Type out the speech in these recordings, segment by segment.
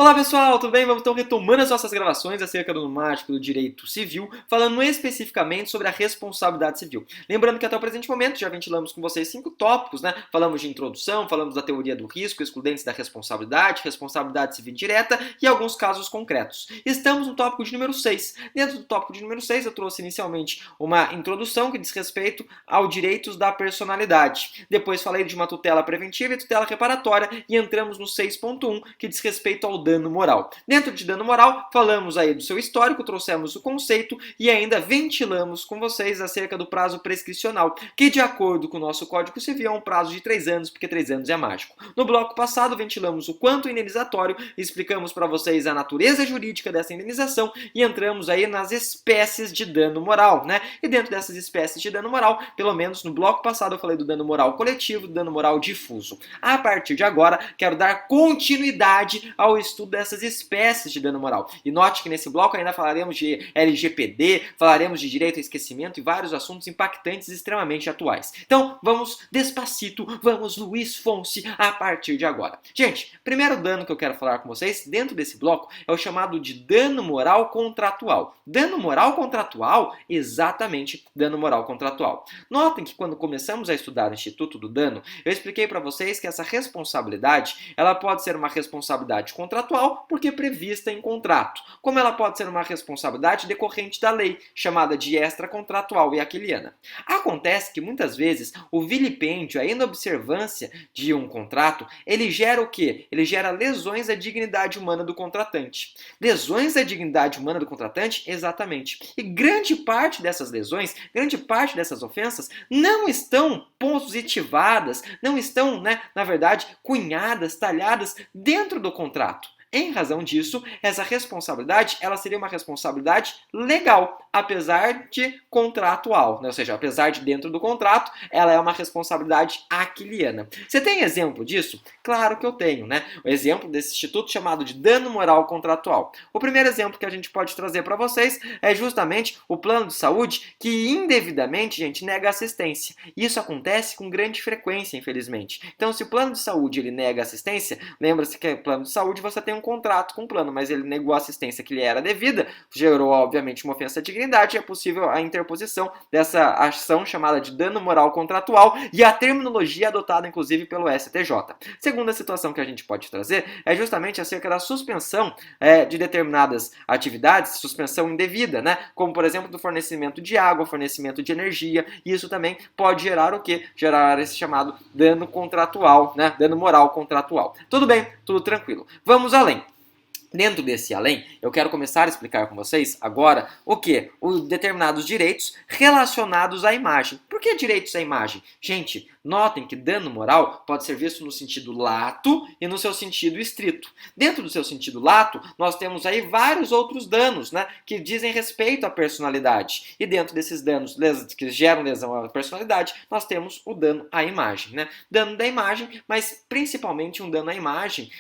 Olá pessoal, tudo bem? Vamos então retomando as nossas gravações acerca do mágico do direito civil, falando especificamente sobre a responsabilidade civil. Lembrando que até o presente momento já ventilamos com vocês 5 tópicos, né? Falamos de introdução, falamos da teoria do risco, excludentes da responsabilidade, responsabilidade civil direta e alguns casos concretos. Estamos no tópico de número 6. Dentro do tópico de número 6 eu trouxe inicialmente uma introdução que diz respeito aos direitos da personalidade. Depois falei de uma tutela preventiva e tutela reparatória e entramos no 6.1 que diz respeito ao dano moral. Dentro de dano moral, falamos aí do seu histórico, trouxemos o conceito e ainda ventilamos com vocês acerca do prazo prescricional, que de acordo com o nosso Código Civil é um prazo de 3 anos, porque 3 anos é mágico. No bloco passado, ventilamos o quanto indenizatório, explicamos para vocês a natureza jurídica dessa indenização e entramos aí nas espécies de dano moral, né? E dentro dessas espécies de dano moral, pelo menos no bloco passado eu falei do dano moral coletivo, do dano moral difuso. A partir de agora, quero dar continuidade ao estudo dessas espécies de dano moral. E note que nesse bloco ainda falaremos de LGPD, falaremos de direito ao esquecimento e vários assuntos impactantes e extremamente atuais. Então, vamos despacito, vamos Luiz Fonsi a partir de agora. Gente, primeiro dano que eu quero falar com vocês dentro desse bloco é o chamado de dano moral contratual. Dano moral contratual, exatamente dano moral contratual. Notem que quando começamos a estudar o Instituto do Dano, eu expliquei para vocês que essa responsabilidade, ela pode ser uma responsabilidade contratual porque prevista em contrato, como ela pode ser uma responsabilidade decorrente da lei, chamada de extracontratual e aquiliana. Acontece que muitas vezes o vilipêndio, a inobservância de um contrato, ele gera o quê? Ele gera lesões à dignidade humana do contratante. Lesões à dignidade humana do contratante? Exatamente. E grande parte dessas lesões, grande parte dessas ofensas não estão positivadas, não estão, na verdade, cunhadas, talhadas dentro do contrato. Em razão disso, essa responsabilidade ela seria uma responsabilidade legal, apesar de contratual, né? Ou seja, apesar de dentro do contrato, ela é uma responsabilidade aquiliana. Você tem exemplo disso? Claro que eu tenho, né? O exemplo desse instituto chamado de dano moral contratual. O primeiro exemplo que a gente pode trazer para vocês é justamente o plano de saúde que indevidamente, gente, nega assistência. Isso acontece com grande frequência, infelizmente. Então, se o plano de saúde ele nega assistência, lembra-se que o plano de saúde você tem um contrato com o plano, mas ele negou a assistência que lhe era devida, gerou, obviamente, uma ofensa à dignidade, é possível a interposição dessa ação chamada de dano moral contratual e a terminologia adotada, inclusive, pelo STJ. Segunda situação que a gente pode trazer é justamente acerca da suspensão de determinadas atividades, suspensão indevida, né? Como, por exemplo, do fornecimento de água, fornecimento de energia, e isso também pode gerar o quê? Gerar esse chamado dano contratual, né? Dano moral contratual. Tudo bem, tudo tranquilo. Vamos além. Dentro desse além, eu quero começar a explicar com vocês agora o que? Os determinados direitos relacionados à imagem. Por que direitos à imagem? Gente, notem que dano moral pode ser visto no sentido lato e no seu sentido estrito. Dentro do seu sentido lato, nós temos aí vários outros danos, né, que dizem respeito à personalidade. E dentro desses danos que geram lesão à personalidade, nós temos o dano à imagem, né? Dano da imagem, mas principalmente um dano à imagem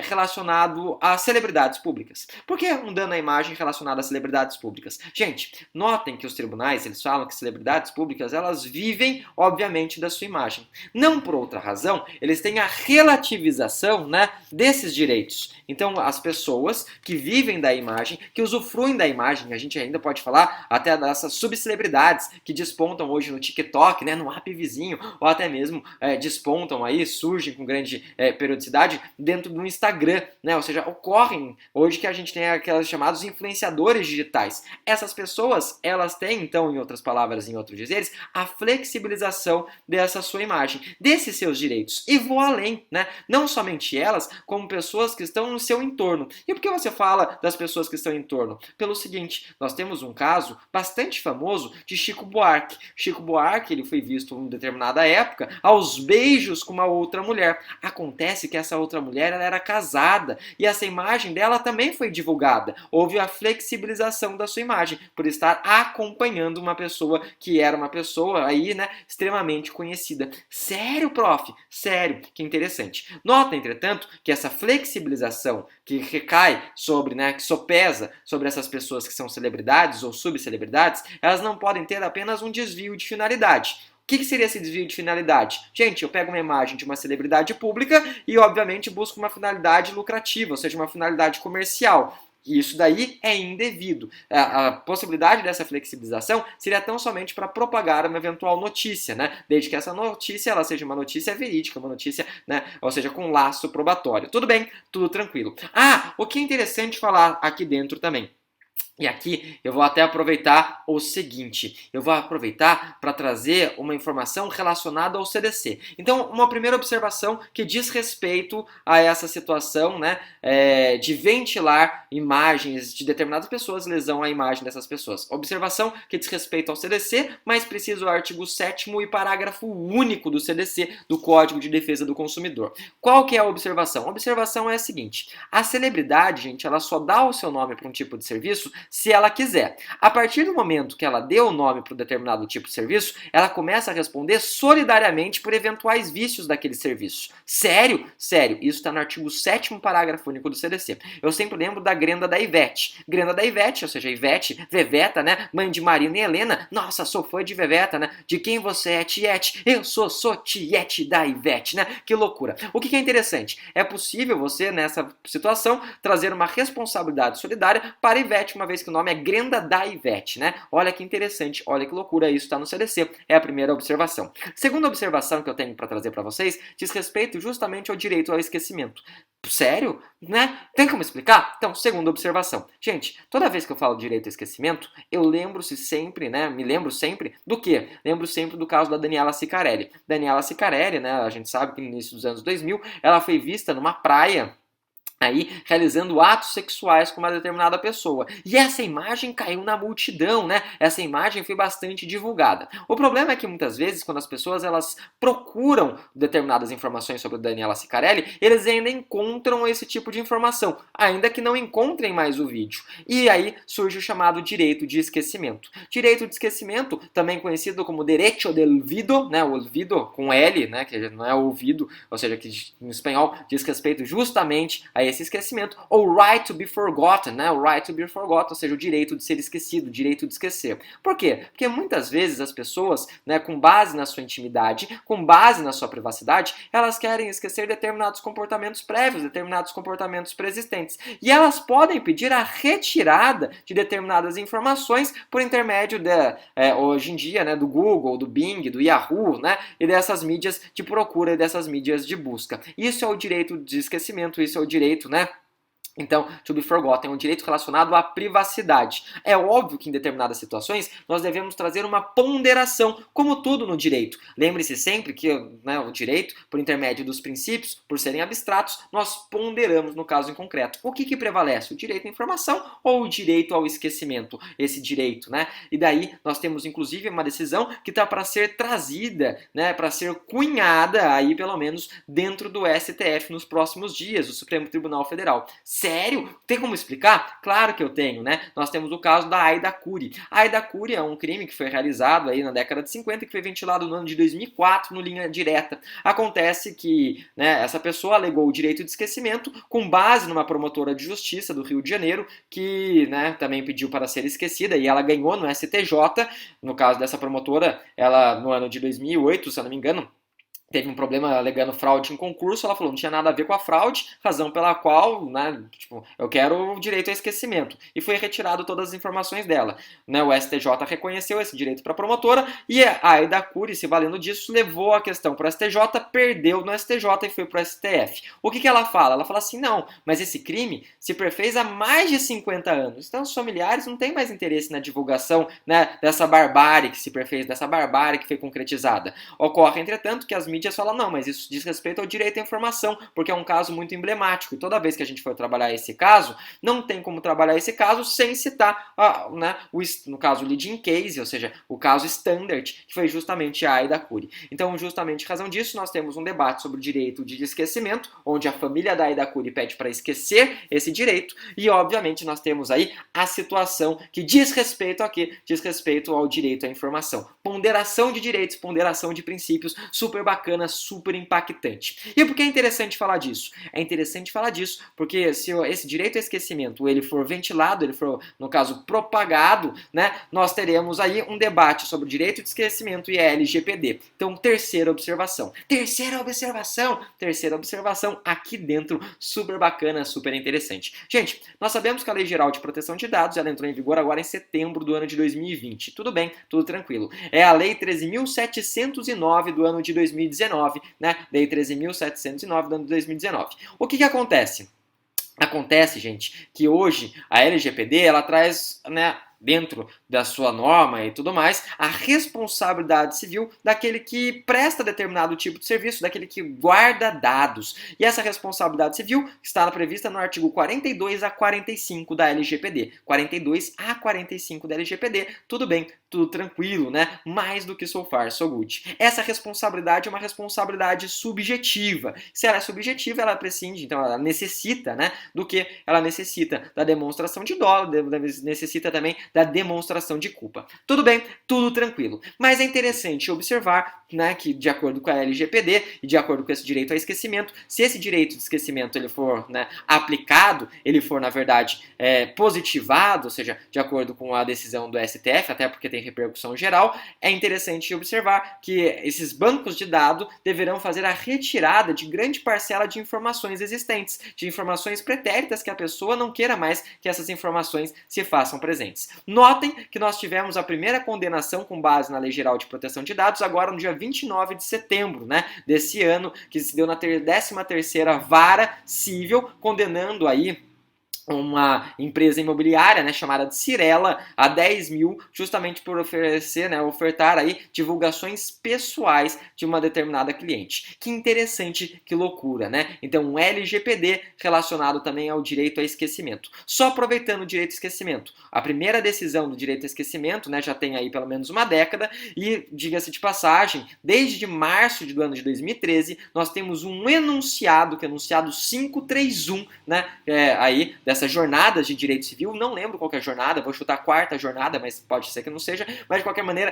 relacionado a celebridades públicas. Por que um dano à imagem relacionado a celebridades públicas? Gente, notem que os tribunais, eles falam que celebridades públicas, elas vivem, obviamente, da sua imagem. Não por outra razão, eles têm a relativização, né, desses direitos. Então, as pessoas que vivem da imagem, que usufruem da imagem, a gente ainda pode falar até dessas subcelebridades que despontam hoje no TikTok, né, no app vizinho, ou até mesmo despontam aí, surgem com grande periodicidade dentro do Instagram, né, ou seja, ocorrem hoje que a gente tem aquelas chamados influenciadores digitais. Essas pessoas, elas têm, então, em outras palavras, em outros dizeres, a flexibilização dessa sua imagem, desses seus direitos. E vou além, né? Não somente elas, como pessoas que estão no seu entorno. E por que você fala das pessoas que estão em torno? Pelo seguinte, nós temos um caso bastante famoso de Chico Buarque. Chico Buarque, ele foi visto em determinada época aos beijos com uma outra mulher. Acontece que essa outra mulher, ela era casada e essa imagem dela também foi divulgada. Houve a flexibilização da sua imagem por estar acompanhando uma pessoa que era uma pessoa aí, né, extremamente conhecida. Sério, prof? Sério, que interessante. Nota, entretanto, que essa flexibilização que recai sobre, né, que sopesa sobre essas pessoas que são celebridades ou subcelebridades, elas não podem ter apenas um desvio de finalidade. que seria esse desvio de finalidade? Gente, eu pego uma imagem de uma celebridade pública e, obviamente, busco uma finalidade lucrativa, ou seja, uma finalidade comercial. E isso daí é indevido. A possibilidade dessa flexibilização seria tão somente para propagar uma eventual notícia, né? Desde que essa notícia ela seja uma notícia verídica, uma notícia, né? Ou seja, com laço probatório. Tudo bem, tudo tranquilo. O que é interessante falar aqui dentro também. E aqui eu vou até aproveitar o seguinte, eu vou aproveitar para trazer uma informação relacionada ao CDC. Então, uma primeira observação que diz respeito a essa situação, né, de ventilar imagens de determinadas pessoas, lesão à imagem dessas pessoas. Observação que diz respeito ao CDC, mas precisa o artigo 7º e parágrafo único do CDC, do Código de Defesa do Consumidor. Qual que é a observação? A observação é a seguinte, a celebridade, gente, ela só dá o seu nome para um tipo de serviço se ela quiser. A partir do momento que ela deu o nome para um determinado tipo de serviço, ela começa a responder solidariamente por eventuais vícios daquele serviço. Sério? Sério. Isso está no artigo 7º parágrafo único do CDC. Eu sempre lembro da Grenda da Ivete. Grenda da Ivete, ou seja, Ivete, Veveta, né? Mãe de Marina e Helena. Nossa, sou fã de Veveta, né? De quem você é, Tiete? Eu sou Tiete da Ivete, né? Que loucura. O que é interessante? É possível você, nessa situação, trazer uma responsabilidade solidária para Ivete, uma vez que o nome é Grenda da Ivete, né? Olha que interessante, olha que loucura, isso está no CDC, é a primeira observação. Segunda observação que eu tenho para trazer para vocês diz respeito justamente ao direito ao esquecimento. Sério? Né? Tem como explicar? Então, segunda observação. Gente, toda vez que eu falo direito ao esquecimento, eu lembro-se sempre, né? Me lembro sempre do quê? Lembro sempre do caso da Daniela Sicarelli. Daniela Sicarelli, né? A gente sabe que no início dos anos 2000, ela foi vista numa praia aí realizando atos sexuais com uma determinada pessoa. E essa imagem caiu na multidão, né? Essa imagem foi bastante divulgada. O problema é que muitas vezes, quando as pessoas elas procuram determinadas informações sobre Daniela Sicarelli, eles ainda encontram esse tipo de informação, ainda que não encontrem mais o vídeo. E aí surge o chamado direito de esquecimento. Direito de esquecimento, também conhecido como derecho del olvido, né? O olvido com L, né? Que não é ouvido, ou seja, que em espanhol diz respeito justamente a esse esquecimento, ou right to be forgotten, né? O right to be forgotten, ou seja, o direito de ser esquecido, o direito de esquecer. Por quê? Porque muitas vezes as pessoas, né, com base na sua intimidade, com base na sua privacidade, elas querem esquecer determinados comportamentos prévios, determinados comportamentos preexistentes. E elas podem pedir a retirada de determinadas informações por intermédio hoje em dia, né, do Google, do Bing, do Yahoo, né, e dessas mídias de procura e dessas mídias de busca. Isso é o direito de esquecimento, isso é o direito, né? Então, to be forgotten é um direito relacionado à privacidade. É óbvio que em determinadas situações nós devemos trazer uma ponderação, como tudo no direito. Lembre-se sempre que, né, o direito, por intermédio dos princípios, por serem abstratos, nós ponderamos no caso em concreto. O que prevalece? O direito à informação ou o direito ao esquecimento? Esse direito, né? E daí nós temos inclusive uma decisão que está para ser trazida, né, para ser cunhada aí pelo menos dentro do STF nos próximos dias, o Supremo Tribunal Federal. Sério? Tem como explicar? Claro que eu tenho, né? Nós temos o caso da Aida Curi. A Aida Curi é um crime que foi realizado aí na década de 50 e que foi ventilado no ano de 2004 no Linha Direta. Acontece que, né, essa pessoa alegou o direito de esquecimento com base numa promotora de justiça do Rio de Janeiro que, né, também pediu para ser esquecida e ela ganhou no STJ. No caso dessa promotora, ela no ano de 2008, se eu não me engano, teve um problema alegando fraude em concurso, ela falou, não tinha nada a ver com a fraude, razão pela qual, né, tipo, eu quero o direito ao esquecimento. E foi retirado todas as informações dela. Né, o STJ reconheceu esse direito para a promotora e a Aida Curi, se valendo disso, levou a questão para o STJ, perdeu no STJ e foi para o STF. O que ela fala? Ela fala assim, não, mas esse crime se perfez há mais de 50 anos. Então os familiares não têm mais interesse na divulgação, né, dessa barbárie que se perfez, dessa barbárie que foi concretizada. Ocorre, entretanto, que as mídias falam, não, mas isso diz respeito ao direito à informação, porque é um caso muito emblemático. E toda vez que a gente for trabalhar esse caso, não tem como trabalhar esse caso sem citar, né, no caso, o leading case, ou seja, o caso standard, que foi justamente a Aida Curi. Então, justamente em razão disso, nós temos um debate sobre o direito de esquecimento, onde a família da Aida Curi pede para esquecer esse direito, e obviamente nós temos aí a situação que diz respeito a quê? Diz respeito ao direito à informação. Ponderação de direitos, ponderação de princípios, super bacana. bacana, super impactante. E por que é interessante falar disso? É interessante falar disso porque se esse direito ao esquecimento ele for ventilado, ele for, no caso, propagado, né, nós teremos aí um debate sobre o direito de esquecimento e a LGPD. Então, terceira observação. Terceira observação aqui dentro, super bacana, super interessante. Gente, nós sabemos que a Lei Geral de Proteção de Dados, ela entrou em vigor agora em setembro do ano de 2020. Tudo bem, tudo tranquilo. É a Lei 13.709 do ano de 2019, né? Lei 13.709 do ano de 2019. O que acontece? Acontece, gente, que hoje a LGPD, ela traz, né, dentro da sua norma e tudo mais, a responsabilidade civil daquele que presta determinado tipo de serviço, daquele que guarda dados. E essa responsabilidade civil está prevista no artigo 42 a 45 da LGPD. 42 a 45 da LGPD, tudo bem, tudo tranquilo, né? Mais do que so far, so good. Essa responsabilidade é uma responsabilidade subjetiva. Se ela é subjetiva, ela prescinde, então ela necessita, né, do que? Ela necessita da demonstração de dolo, necessita também da demonstração de culpa. Tudo bem, tudo tranquilo. Mas é interessante observar, né, que de acordo com a LGPD e de acordo com esse direito ao esquecimento, se esse direito de esquecimento ele for, né, aplicado, ele for, na verdade, positivado, ou seja, de acordo com a decisão do STF, até porque tem repercussão geral, é interessante observar que esses bancos de dados deverão fazer a retirada de grande parcela de informações existentes, de informações pretéritas que a pessoa não queira mais que essas informações se façam presentes. Notem que nós tivemos a primeira condenação com base na Lei Geral de Proteção de Dados agora no dia 29 de setembro, né, desse ano, que se deu na 13ª Vara Civil, condenando aí uma empresa imobiliária, né, chamada de Cirela, a 10 mil, justamente por oferecer, né, ofertar aí divulgações pessoais de uma determinada cliente. Que interessante, que loucura, né? Então, um LGPD relacionado também ao direito a esquecimento. Só aproveitando o direito a esquecimento, a primeira decisão do direito a esquecimento, né, já tem aí pelo menos uma década, e, diga-se de passagem, desde março do ano de 2013, nós temos um enunciado, que é o enunciado 531, né, aí, dessas jornadas de direito civil, não lembro qual que é a jornada, vou chutar a 4ª jornada, mas pode ser que não seja, mas de qualquer maneira,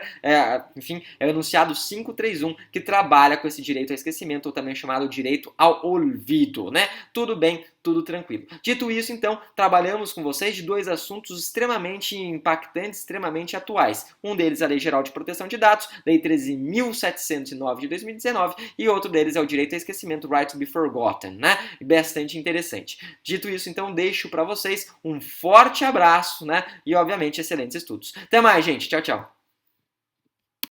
enfim, é o enunciado 531 que trabalha com esse direito ao esquecimento, ou também chamado direito ao olvido, né? Tudo bem, tudo tranquilo. Dito isso, então, trabalhamos com vocês de dois assuntos extremamente impactantes, extremamente atuais. Um deles é a Lei Geral de Proteção de Dados, Lei 13.709 de 2019, e outro deles é o direito ao esquecimento, Right to be Forgotten, né? Bastante interessante. Dito isso, então, deixo para vocês um forte abraço, né? E, obviamente, excelentes estudos. Até mais, gente. Tchau, tchau.